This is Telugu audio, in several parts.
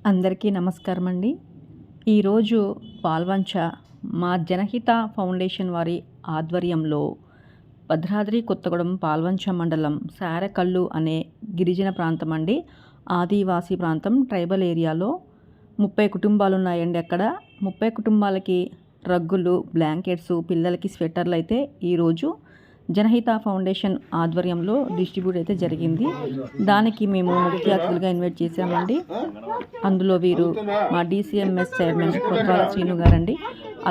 అందరికీ నమస్కారం అండి. ఈరోజు పాల్వంచ మా జనహిత ఫౌండేషన్ వారి ఆధ్వర్యంలో భద్రాద్రి కొత్తగూడెం పాల్వంచ మండలం సారెకల్లు అనే గిరిజన ప్రాంతం అండి. ఆదివాసీ ప్రాంతం ట్రైబల్ ఏరియాలో 30 కుటుంబాలు ఉన్నాయండి. అక్కడ 30 కుటుంబాలకి రగ్గులు, బ్లాంకెట్స్, పిల్లలకి స్వెటర్లు అయితే ఈరోజు జనహిత ఫౌండేషన్ ఆధ్వర్యంలో డిస్ట్రిబ్యూట్ అయితే జరిగింది. దానికి మేము ముఖ్య అతిథులుగా ఇన్వైట్ చేశామండి. అందులో వీరు మా DCMS చైర్మన్ కొత్వాల శ్రీను గారండి,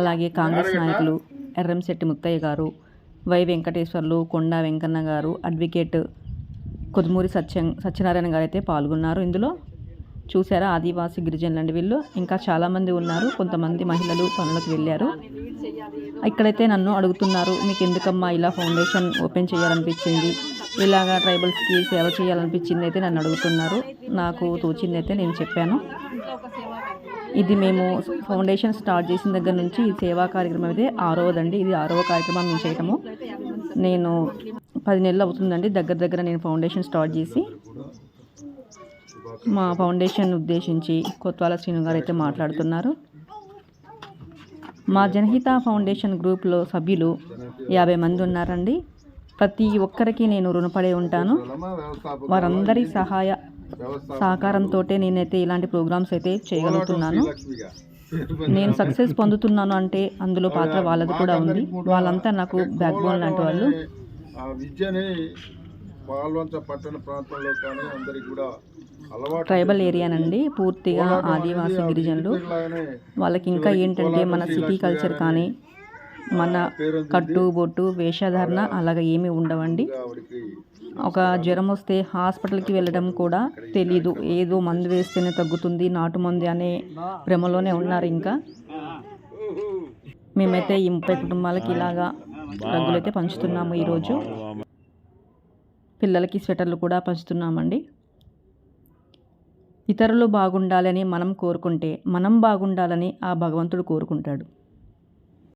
అలాగే కాంగ్రెస్ నాయకులు ఎర్రంశెట్టి ముత్తయ్య గారు, వై వెంకటేశ్వర్లు, కొండా వెంకన్న గారు, అడ్వకేట్ కొదుమూరి సత్యనారాయణ గారు అయితే పాల్గొన్నారు. ఇందులో చూసారా, ఆదివాసీ గిరిజనులు అండి వీళ్ళు. ఇంకా చాలామంది ఉన్నారు. కొంతమంది మహిళలు పనులకు వెళ్ళారు. ఇక్కడైతే నన్ను అడుగుతున్నారు, మీకు ఎందుకమ్మా ఇలా ఫౌండేషన్ ఓపెన్ చేయాలనిపించింది, ఇలాగా ట్రైబల్స్కి సేవ చేయాలనిపించింది అయితే నన్ను అడుగుతున్నారు. నాకు తోచింది అయితే నేను చెప్పాను. ఇది మేము ఫౌండేషన్ స్టార్ట్ చేసిన దగ్గర నుంచి ఈ సేవా కార్యక్రమం అయితే 6వదండి. ఇది 6వ కార్యక్రమం మేము చేయటము. నేను 10 నెలలు అవుతుందండి దగ్గర నేను ఫౌండేషన్ స్టార్ట్ చేసి. మా ఫౌండేషన్ ఉద్దేశించి కొత్వాల శ్రీను గారు అయితే మాట్లాడుతున్నారు. మా జనహిత ఫౌండేషన్ గ్రూప్లో సభ్యులు 50 మంది ఉన్నారండి. ప్రతి ఒక్కరికి నేను రుణపడి ఉంటాను. వారందరి సహాయ సహకారంతో నేనైతే ఇలాంటి ప్రోగ్రామ్స్ అయితే చేయగలుగుతున్నాను. నేను సక్సెస్ పొందుతున్నాను అంటే అందులో పాత్ర వాళ్ళది కూడా ఉంది. వాళ్ళంతా నాకు బ్యాక్ బోన్ లాంటి వాళ్ళు. ట్రైబల్ ఏరియానండి, పూర్తిగా ఆదివాసీ గిరిజనులు. వాళ్ళకి ఇంకా ఏంటంటే మన సిటీ కల్చర్ కానీ మన కట్టు బొట్టు వేషధారణ అలాగ ఏమీ ఉండవండి. ఒక జ్వరం వస్తే హాస్పిటల్కి వెళ్ళడం కూడా తెలీదు. ఏదో మందు వేస్తేనే తగ్గుతుంది, నాటు మందు అనే భ్రమలోనే ఉన్నారు. ఇంకా మేమైతే ఈ 30 కుటుంబాలకి ఇలాగా రగ్గులైతే పంచుతున్నాము. ఈరోజు పిల్లలకి స్వెటర్లు కూడా పంచుతున్నామండి. ఇతరులు బాగుండాలని మనం కోరుకుంటే మనం బాగుండాలని ఆ భగవంతుడు కోరుకుంటాడు.